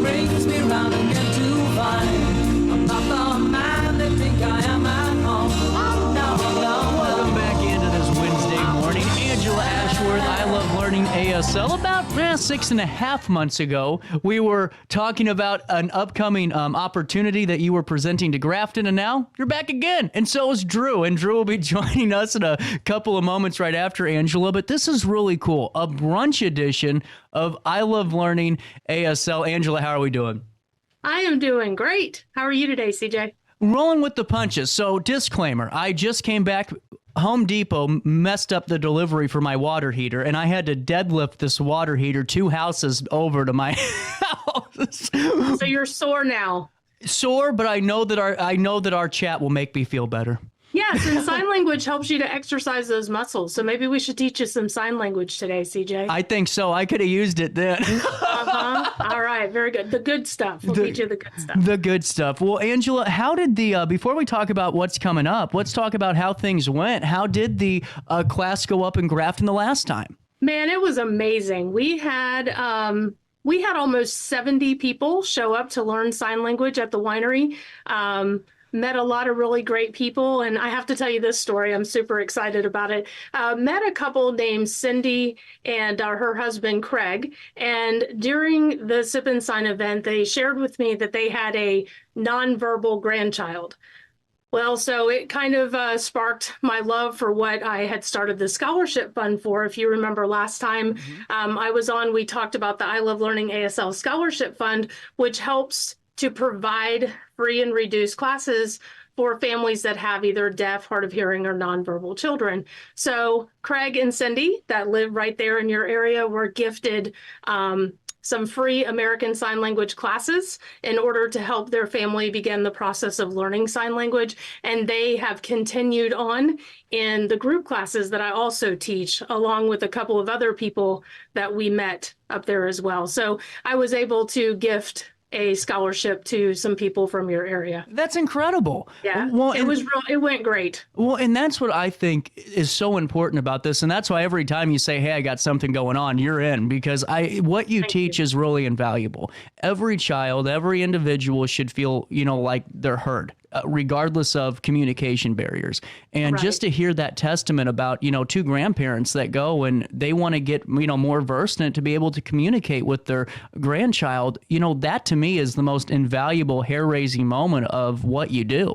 brings me round again to find I'm not the man they think I am at home. Oh, no. Welcome back into this Wednesday morning. Angela Ashworth, I Love Learning ASL. About 6.5 months ago, we were talking about an upcoming opportunity that you were presenting to Grafton, and now you're back again. And so is Drew, and Drew will be joining us in a couple of moments right after Angela. But this is really cool, a brunch edition of I Love Learning ASL. Angela, how are we doing? I am doing great. How are you today, CJ? Rolling with the punches. So, disclaimer, I just came back. Home Depot messed up the delivery for my water heater, and I had to deadlift this water heater 2 houses over to my house. So you're sore now. Sore, but I know that our chat will make me feel better. Yes, and sign language helps you to exercise those muscles. So maybe we should teach you some sign language today, CJ. I think so. I could have used it then. All right, very good. The good stuff. We'll teach you the good stuff. The good stuff. Well, Angela, how did before we talk about what's coming up, let's talk about how things went. How did the class go up in Grafton the last time? Man, it was amazing. We had almost 70 people show up to learn sign language at the winery. Met a lot of really great people, and I have to tell you this story. I'm super excited about it. Met a couple named Cindy and her husband, Craig, and during the Sip and Sign event, they shared with me that they had a nonverbal grandchild. Well, so it kind of sparked my love for what I had started the scholarship fund for. If you remember last time I was on, we talked about the I Love Learning ASL Scholarship Fund, which helps to provide free and reduced classes for families that have either deaf, hard of hearing, or nonverbal children. So Craig and Cindy that live right there in your area were gifted some free American Sign Language classes in order to help their family begin the process of learning sign language. And they have continued on in the group classes that I also teach, along with a couple of other people that we met up there as well. So I was able to gift a scholarship to some people from your area. That's incredible. Yeah, well, it went great. Well, and that's what I think is so important about this, and that's why every time you say, hey, I got something going on, you're in, because what you teach is really invaluable. Every child, every individual should feel, like they're heard, regardless of communication barriers. And just to hear that testament about, 2 grandparents that go and they want to get, more versed in it to be able to communicate with their grandchild, that to me is the most invaluable hair-raising moment of what you do.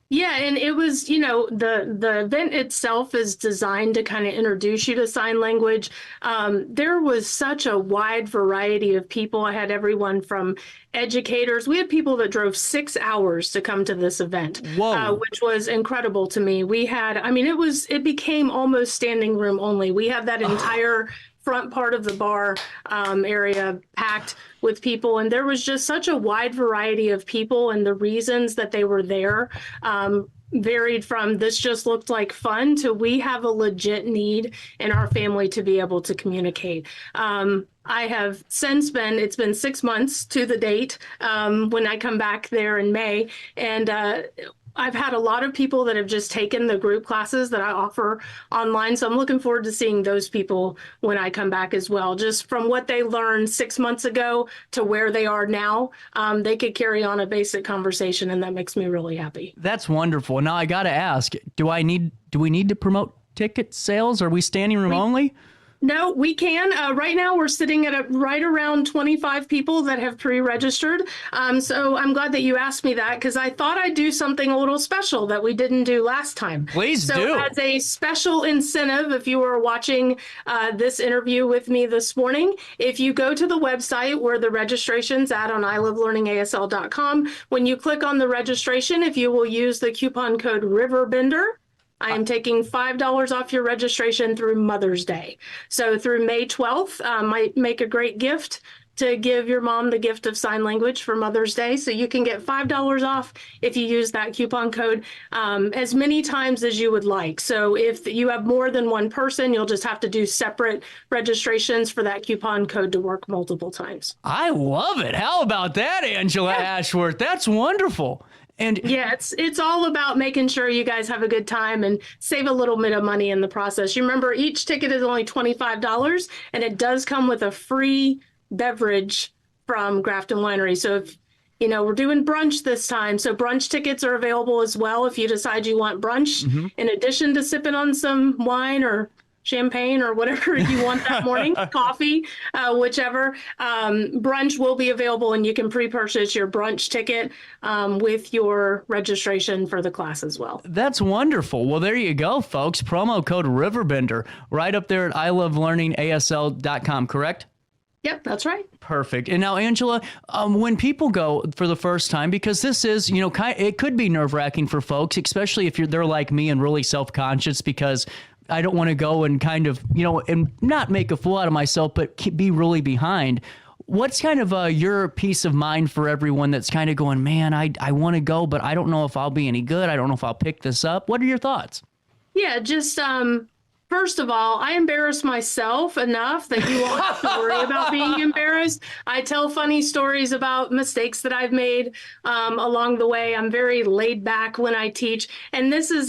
Yeah, and it was, the event itself is designed to kind of introduce you to sign language. There was such a wide variety of people. I had everyone from educators. We had people that drove 6 hours to come to this event, which was incredible to me. We had, it became almost standing room only. We had that entire front part of the bar area packed with people, and there was just such a wide variety of people, and the reasons that they were there varied from this just looked like fun to we have a legit need in our family to be able to communicate. I have since it's been 6 months to the date when I come back there in May, and I've had a lot of people that have just taken the group classes that I offer online. So I'm looking forward to seeing those people when I come back as well. Just from what they learned 6 months ago to where they are now, they could carry on a basic conversation, and that makes me really happy. That's wonderful. Now I got to ask, do we need to promote ticket sales? Are we standing room only? No, we can. Right now, we're sitting at right around 25 people that have pre-registered. So I'm glad that you asked me that, because I thought I'd do something a little special that we didn't do last time. Please do. So as a special incentive, if you were watching this interview with me this morning, if you go to the website where the registration's at on ilovelearningasl.com, when you click on the registration, if you will use the coupon code RiverBender, I am taking $5 off your registration through Mother's Day. So through May 12th, might make a great gift to give your mom the gift of sign language for Mother's Day. So you can get $5 off if you use that coupon code as many times as you would like. So if you have more than one person, you'll just have to do separate registrations for that coupon code to work multiple times. I love it. How about that, Angela Ashworth? That's wonderful. And yeah, it's all about making sure you guys have a good time and save a little bit of money in the process. You remember, each ticket is only $25, and it does come with a free beverage from Grafton Winery. So if we're doing brunch this time. So brunch tickets are available as well if you decide you want brunch in addition to sipping on some wine or champagne or whatever you want that morning, coffee, whichever. Brunch will be available, and you can pre-purchase your brunch ticket with your registration for the class as well. That's wonderful. Well, there you go, folks. Promo code RiverBender right up there at ASL.com, correct? Yep, that's right. Perfect. And now, Angela, when people go for the first time, because this is, it could be nerve-wracking for folks, especially if they're like me and really self-conscious, because I don't want to go and kind of, and not make a fool out of myself, but be really behind. What's kind of your peace of mind for everyone that's kind of going, man, I want to go, but I don't know if I'll be any good. I don't know if I'll pick this up. What are your thoughts? Yeah, just first of all, I embarrass myself enough that you won't have to worry about being embarrassed. I tell funny stories about mistakes that I've made along the way. I'm very laid back when I teach. And this is,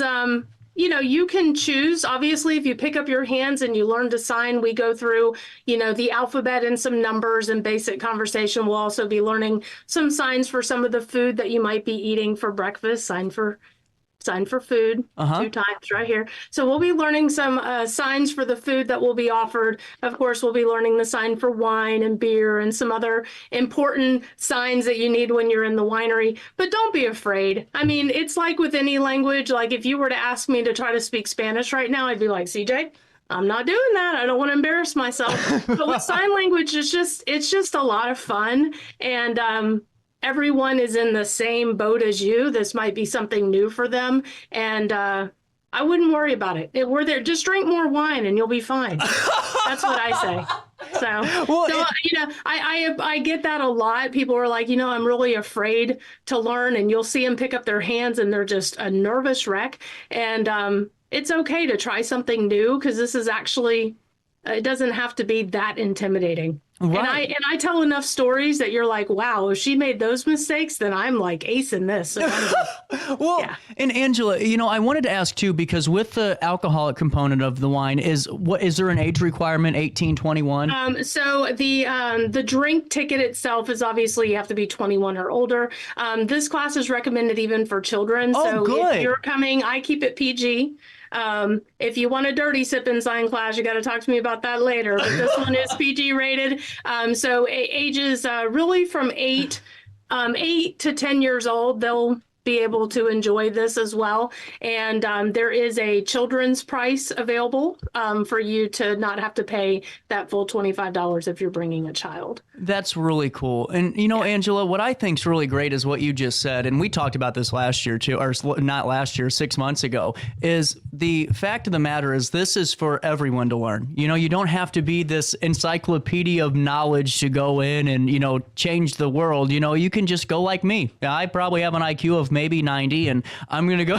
you can choose. Obviously, if you pick up your hands and you learn to sign, we go through, the alphabet and some numbers and basic conversation. We'll also be learning some signs for some of the food that you might be eating for breakfast. Sign for food 2 times right here. So we'll be learning some signs for the food that will be offered. Of course, we'll be learning the sign for wine and beer and some other important signs that you need when you're in the winery. But don't be afraid. I mean, it's like with any language. Like if you were to ask me to try to speak Spanish right now, I'd be like, CJ, I'm not doing that. I don't want to embarrass myself. But with sign language, it's just a lot of fun. And everyone is in the same boat as you. This might be something new for them. And I wouldn't worry about it. We're there. Just drink more wine and you'll be fine. That's what I say. I get that a lot. People are like, I'm really afraid to learn. And you'll see them pick up their hands and they're just a nervous wreck. And it's okay to try something new because this is actually, it doesn't have to be that intimidating. Right. And I tell enough stories that you're like, wow, if she made those mistakes, then I'm like acing this. So well, yeah. And Angela, I wanted to ask too, because with the alcoholic component of the wine, is there an age requirement, 18, 21? So the drink ticket itself is obviously you have to be 21 or older. This class is recommended even for children. Oh, so good. If you're coming, I keep it PG. If you want a dirty sip and sign class, you got to talk to me about that later. But this one is PG rated. So ages really from 8 to 10 years old, they'll be able to enjoy this as well. And there is a children's price available for you to not have to pay that full $25 if you're bringing a child. That's really cool. And, Angela, what I think is really great is what you just said, and we talked about this last year too, or not last year, 6 months ago, is the fact of the matter is this is for everyone to learn. You don't have to be this encyclopedia of knowledge to go in and, change the world. You can just go like me. I probably have an IQ of maybe 90, and I'm going to go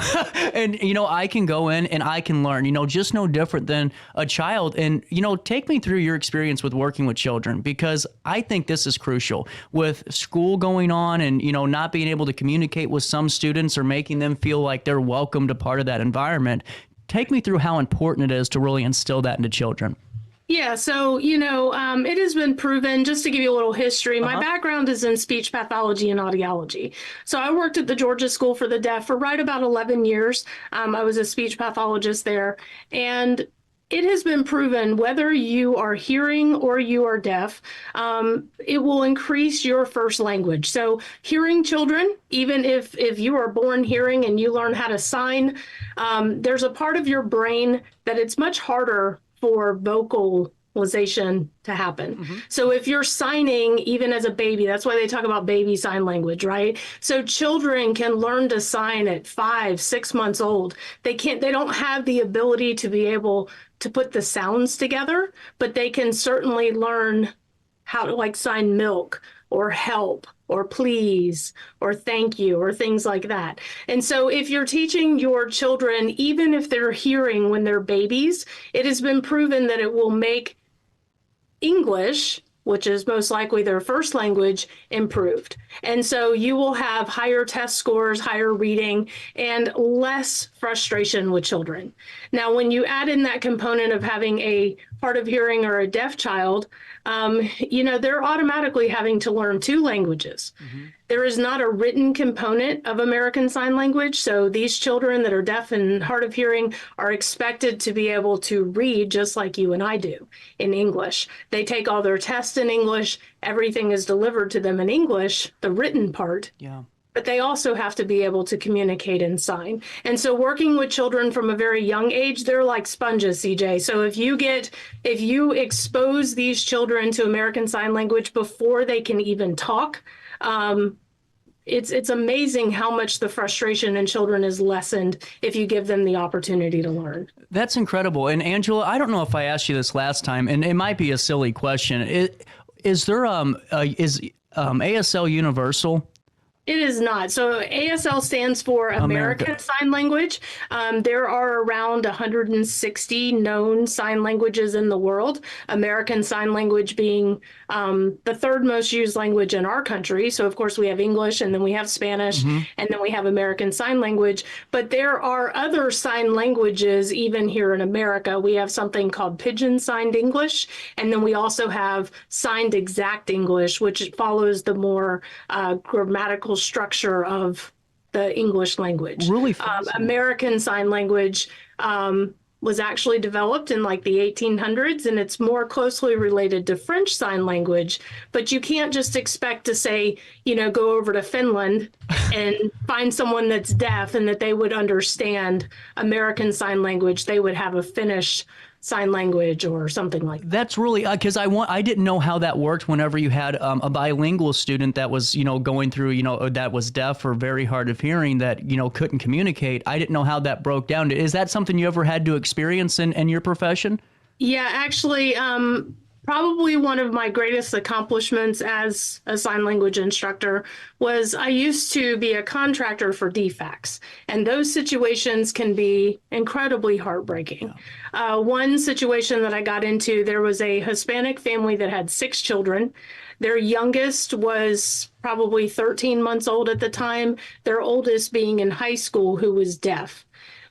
and, I can go in and I can learn, just no different than a child. And, take me through your experience with working with children, because I think this is crucial with school going on and, not being able to communicate with some students or making them feel like they're welcomed a part of that environment. Take me through how important it is to really instill that into children. Yeah, so, it has been proven, just to give you a little history, my background is in speech pathology and audiology. So I worked at the Georgia School for the Deaf for right about 11 years. I was a speech pathologist there. And it has been proven whether you are hearing or you are deaf, it will increase your first language. So hearing children, even if you are born hearing and you learn how to sign, there's a part of your brain that it's much harder for vocalization to happen. So if you're signing, even as a baby, that's why they talk about baby sign language, right? So children can learn to sign at 5, 6 months old. They don't have the ability to be able to put the sounds together, but they can certainly learn how to sign milk or help or please or thank you or things like that. And so if you're teaching your children, even if they're hearing when they're babies, it has been proven that it will make English, which is most likely their first language, improved. And so you will have higher test scores, higher reading, and less frustration with children. Now, when you add in that component of having a hard of hearing or a deaf child, they're automatically having to learn two languages. There is not a written component of American Sign Language. So these children that are deaf and hard of hearing are expected to be able to read just like you and I do in English. They take all their tests in English. Everything is delivered to them in English, the written part. Yeah. But they also have to be able to communicate and sign. And so working with children from a very young age, they're like sponges, CJ. So if you expose these children to American Sign Language before they can even talk, it's amazing how much the frustration in children is lessened if you give them the opportunity to learn. That's incredible. And Angela, I don't know if I asked you this last time, and it might be a silly question. Is ASL universal? It is not. So ASL stands for American Sign Language. There are around 160 known sign languages in the world, American Sign Language being the third most used language in our country. So, of course, we have English, and then we have Spanish, and then we have American Sign Language. But there are other sign languages even here in America. We have something called Pidgin Signed English, and then we also have Signed Exact English, which follows the more grammatical structure of the English language. Really American Sign Language was actually developed in like the 1800s, and it's more closely related to French Sign Language. But you can't just expect to say, go over to Finland and find someone that's deaf and that they would understand American Sign Language. They would have a Finnish sign language or something like that. That's really because I didn't know how that worked whenever you had a bilingual student that was going through that was deaf or very hard of hearing that couldn't communicate. I didn't know how that broke down. Is that something you ever had to experience in your profession? Yeah, actually, probably one of my greatest accomplishments as a sign language instructor was I used to be a contractor for DFACs, and those situations can be incredibly heartbreaking. Yeah. One situation that I got into, there was a Hispanic family that had 6 children. Their youngest was probably 13 months old at the time, their oldest being in high school, who was deaf.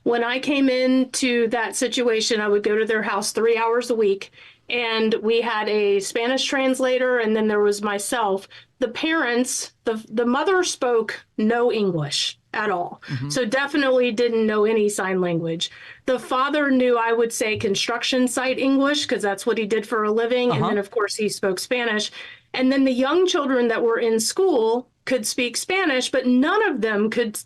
When I came into that situation, I would go to their house 3 hours a week, and we had a Spanish translator, and then there was myself. The parents, the mother spoke no English at all. So definitely didn't know any sign language. The father knew, I would say, construction site English, because that's what he did for a living. And then, of course, he spoke Spanish. And then the young children that were in school could speak Spanish, but none of them could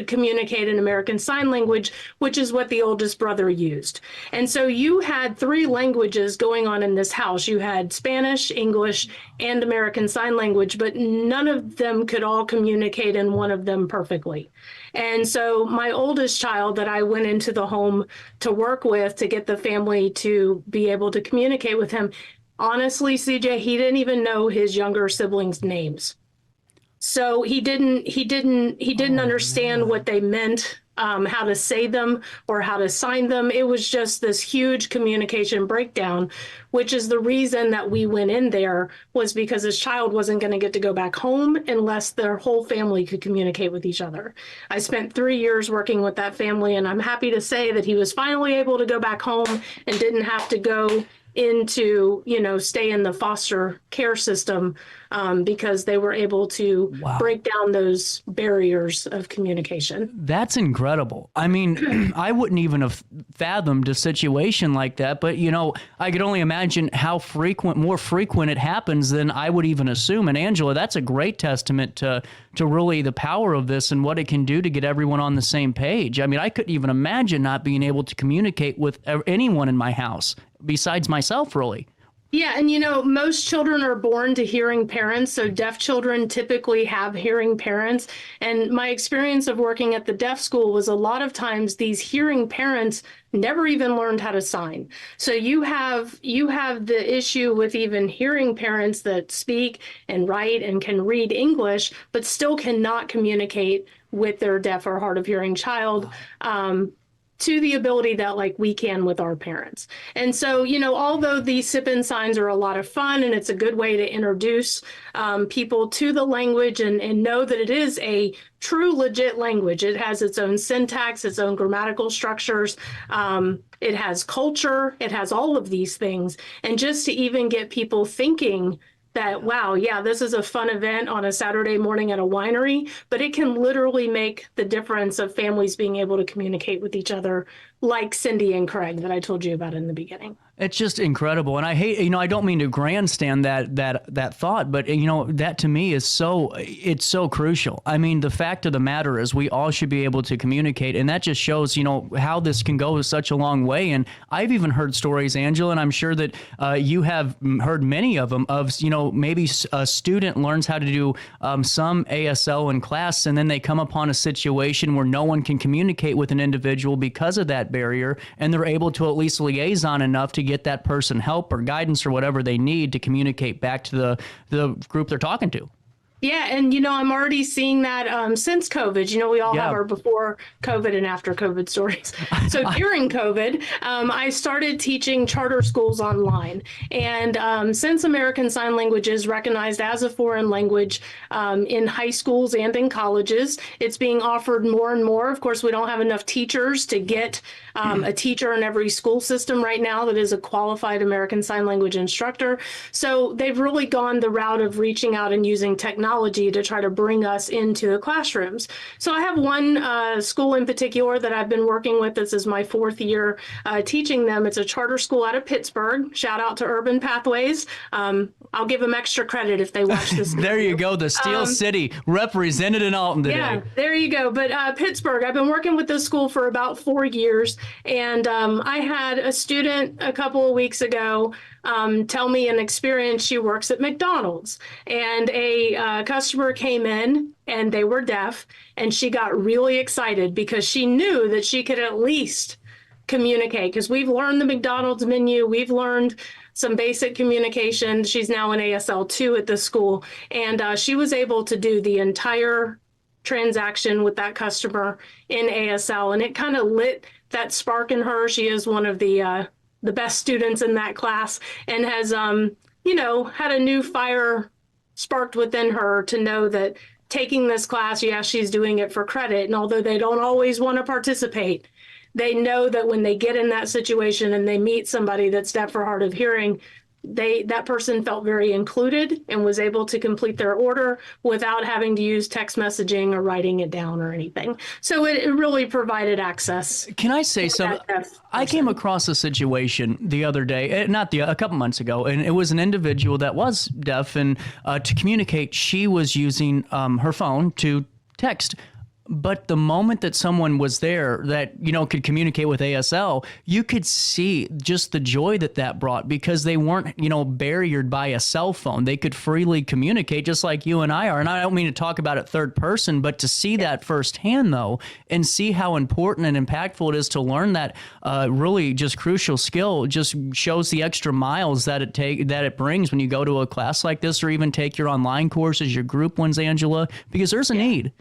communicate in American Sign Language, which is what the oldest brother used. And so you had 3 languages going on in this house. You had Spanish, English, and American Sign Language, but none of them could all communicate in one of them perfectly. And so my oldest child that I went into the home to work with to get the family to be able to communicate with him, honestly, CJ, he didn't even know his younger siblings' names. So he didn't understand what they meant, how to say them or how to sign them. It was just this huge communication breakdown, which is the reason that we went in there, was because his child wasn't going to get to go back home unless their whole family could communicate with each other. I spent 3 years working with that family, and I'm happy to say that he was finally able to go back home and didn't have to go into, stay in the foster care system because they were able to break down those barriers of communication. That's incredible. I mean, I wouldn't even have fathomed a situation like that, but I could only imagine how more frequent it happens than I would even assume. And Angela, that's a great testament to really the power of this and what it can do to get everyone on the same page. I mean, I couldn't even imagine not being able to communicate with anyone in my house besides myself, really. Yeah, and most children are born to hearing parents, so deaf children typically have hearing parents. And my experience of working at the deaf school was a lot of times these hearing parents never even learned how to sign. So you have the issue with even hearing parents that speak and write and can read English, but still cannot communicate with their deaf or hard of hearing child. to the ability that like we can with our parents. And so, although these sip-in signs are a lot of fun and it's a good way to introduce people to the language and know that it is a true legit language. It has its own syntax, its own grammatical structures. It has culture. It has all of these things. And just to even get people thinking that, wow, yeah, this is a fun event on a Saturday morning at a winery, but it can literally make the difference of families being able to communicate with each other, like Cindy and Craig that I told you about in the beginning. It's just incredible. And I hate, I don't mean to grandstand that thought, but that to me is it's so crucial. I mean, the fact of the matter is we all should be able to communicate. And that just shows, how this can go such a long way. And I've even heard stories, Angela, and I'm sure that you have heard many of them of, maybe a student learns how to do some ASL in class, and then they come upon a situation where no one can communicate with an individual because of that barrier. And they're able to at least liaison enough to get that person help or guidance or whatever they need to communicate back to the group they're talking to. Yeah, and I'm already seeing that since COVID. We all have our before COVID and after COVID stories. So during COVID, I started teaching charter schools online. And since American Sign Language is recognized as a foreign language in high schools and in colleges, it's being offered more and more. Of course, we don't have enough teachers to get a teacher in every school system right now that is a qualified American Sign Language instructor. So they've really gone the route of reaching out and using technology to try to bring us into the classrooms. So I have one school in particular that I've been working with. This is my 4th year teaching them. It's a charter school out of Pittsburgh. Shout out to Urban Pathways. I'll give them extra credit if they watch this. There you go. The Steel City represented in Alton today. Yeah, there you go. But Pittsburgh, I've been working with this school for about 4 years. And I had a student a couple of weeks ago tell me an experience. She works at McDonald's, and a customer came in and they were deaf, and she got really excited because she knew that she could at least communicate, because we've learned the McDonald's menu, we've learned some basic communication. She's now in ASL 2 at the school, and she was able to do the entire transaction with that customer in ASL, and it kind of lit that spark in her. She is one of the best students in that class, and has, had a new fire sparked within her to know that taking this class, yeah, she's doing it for credit. And although they don't always want to participate, they know that when they get in that situation and they meet somebody that's deaf or hard of hearing, that person felt very included and was able to complete their order without having to use text messaging or writing it down or anything. So it really provided access. Can I say something? I came across a situation the other day, a couple months ago, and it was an individual that was deaf, and to communicate, she was using her phone to text. But the moment that someone was there that, could communicate with ASL, you could see just the joy that brought, because they weren't, barriered by a cell phone. They could freely communicate just like you and I are. And I don't mean to talk about it third person, but to see that firsthand, though, and see how important and impactful it is to learn that really just crucial skill, just shows the extra miles that it brings when you go to a class like this, or even take your online courses, your group ones, Angela, because there's a need.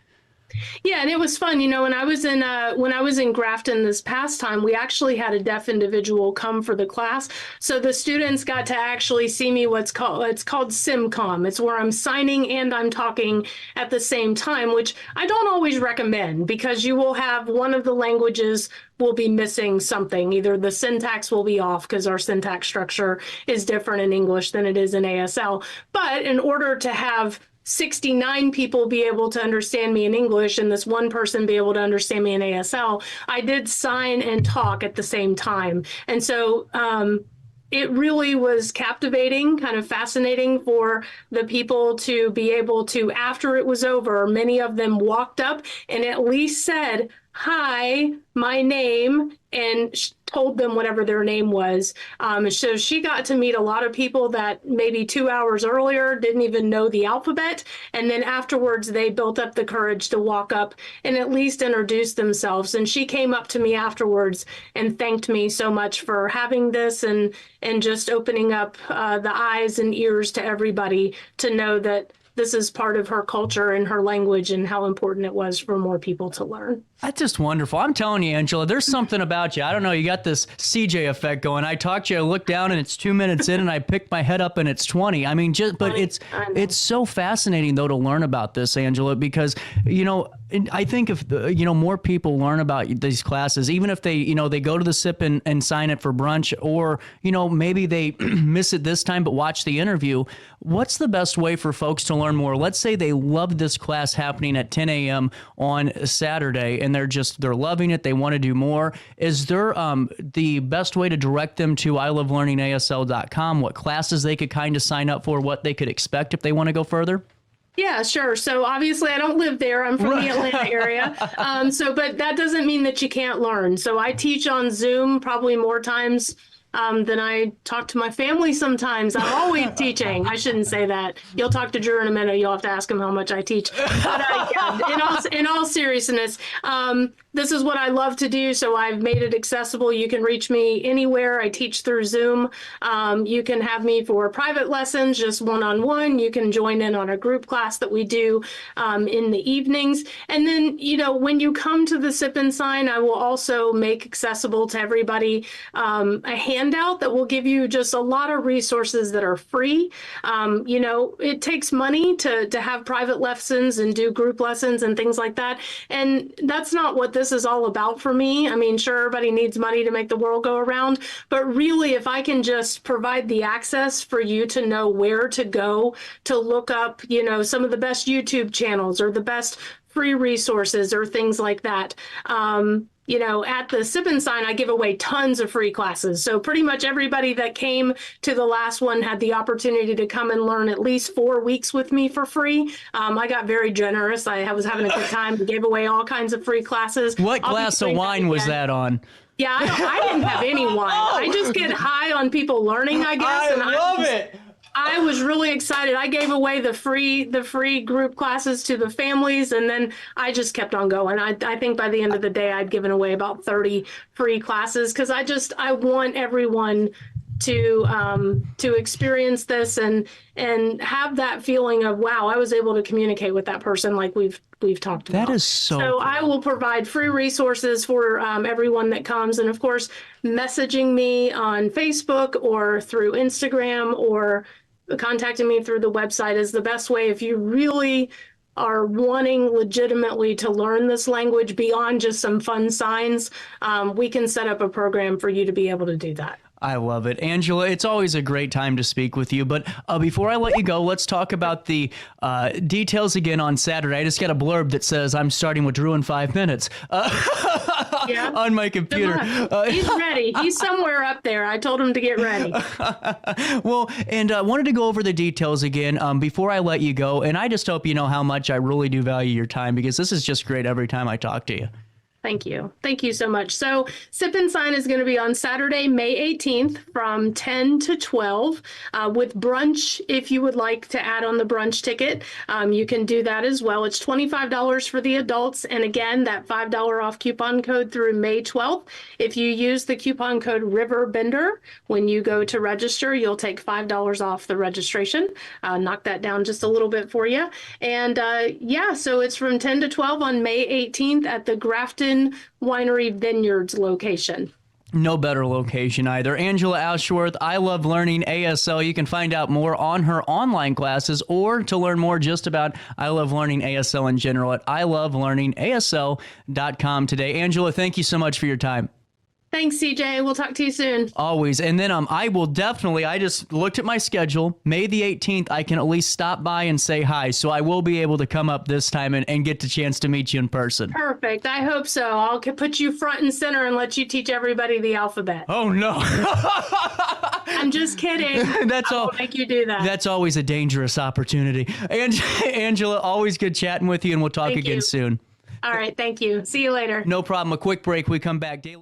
Yeah, and it was fun. When I was in Grafton this past time, we actually had a deaf individual come for the class. So the students got to actually see me it's called SimCom. It's where I'm signing and I'm talking at the same time, which I don't always recommend, because you will have one of the languages will be missing something. Either the syntax will be off because our syntax structure is different in English than it is in ASL. But in order to have 69 people be able to understand me in English and this one person be able to understand me in ASL, I did sign and talk at the same time. And so it really was captivating, kind of fascinating for the people to be able to, after it was over, many of them walked up and at least said, "Hi, my name," and told them whatever their name was. So she got to meet a lot of people that maybe 2 hours earlier didn't even know the alphabet. And then afterwards, they built up the courage to walk up and at least introduce themselves. And she came up to me afterwards and thanked me so much for having this and just opening up the eyes and ears to everybody to know that this is part of her culture and her language and how important it was for more people to learn. That's just wonderful. I'm telling you, Angela, there's something about you. I don't know. You got this CJ effect going. I talk to you, I look down and it's 2 minutes in and I pick my head up and it's 20. I mean, but it's so fascinating though to learn about this, Angela, because, I think if, more people learn about these classes, even if they, they go to the SIP and sign it for brunch, or, maybe they miss it this time, but watch the interview. What's the best way for folks to learn more? Let's say they love this class happening at 10 a.m. on Saturday and they're loving it. They want to do more. Is there the best way to direct them to ASL.com? What classes they could kind of sign up for, what they could expect if they want to go further? Yeah, sure. So obviously I don't live there. I'm from the Atlanta area. But that doesn't mean that you can't learn. So I teach on Zoom probably more times than I talk to my family sometimes. I'm always teaching. I shouldn't say that. You'll talk to Drew in a minute. You'll have to ask him how much I teach. But in all seriousness, this is what I love to do. So I've made it accessible. You can reach me anywhere. I teach through Zoom. You can have me for private lessons, just one-on-one. You can join in on a group class that we do in the evenings. And then, when you come to the Sip and Sign, I will also make accessible to everybody a handout that will give you just a lot of resources that are free. It takes money to have private lessons and do group lessons and things like that. And that's not what this is all about for me. I mean, sure, everybody needs money to make the world go around, but really, if I can just provide the access for you to know where to go to look up, some of the best YouTube channels or the best free resources or things like that. At the Sip and Sign, I give away tons of free classes. So pretty much everybody that came to the last one had the opportunity to come and learn at least 4 weeks with me for free. I got very generous. I was having a good time. We gave away all kinds of free classes. What glass of wine was that on? Yeah, I didn't have any wine. I just get high on people learning, I guess. I love it. I was really excited. I gave away the free group classes to the families, and then I just kept on going. I think by the end of the day, I'd given away about 30 free classes because I want everyone to experience this and have that feeling of, wow, I was able to communicate with that person like we've talked about. That is so cool. I will provide free resources for everyone that comes. And of course, messaging me on Facebook or through Instagram or contacting me through the website is the best way if you really are wanting legitimately to learn this language beyond just some fun signs. We can set up a program for you to be able to do that. I love it. Angela, it's always a great time to speak with you. But before I let you go, let's talk about the details again on Saturday. I just got a blurb that says I'm starting with Drew in 5 minutes on my computer. He's ready. He's somewhere up there. I told him to get ready. Well, and I wanted to go over the details again before I let you go. And I just hope you know how much I really do value your time because this is just great every time I talk to you. Thank you. Thank you so much. So Sip and Sign is going to be on Saturday, May 18th from 10 to 12 with brunch. If you would like to add on the brunch ticket, you can do that as well. It's $25 for the adults. And again, that $5 off coupon code through May 12th. If you use the coupon code RiverBender, when you go to register, you'll take $5 off the registration. Knock that down just a little bit for you. And so it's from 10 to 12 on May 18th at the Grafton Winery Vineyards location. No better location either. Angela Ashworth, I Love Learning ASL. You can find out more on her online classes or to learn more just about I Love Learning ASL in general at RiverBender.com today. Angela, thank you so much for your time. Thanks, CJ. We'll talk to you soon. Always. And then I will definitely, I just looked at my schedule. May the 18th, I can at least stop by and say hi. So I will be able to come up this time and get the chance to meet you in person. Perfect. I hope so. I'll put you front and center and let you teach everybody the alphabet. Oh, no. I'm just kidding. That's all. Make you do that. That's always a dangerous opportunity. And Angela, always good chatting with you, and we'll talk again soon. All right. Thank you. See you later. No problem. A quick break. We come back. Daily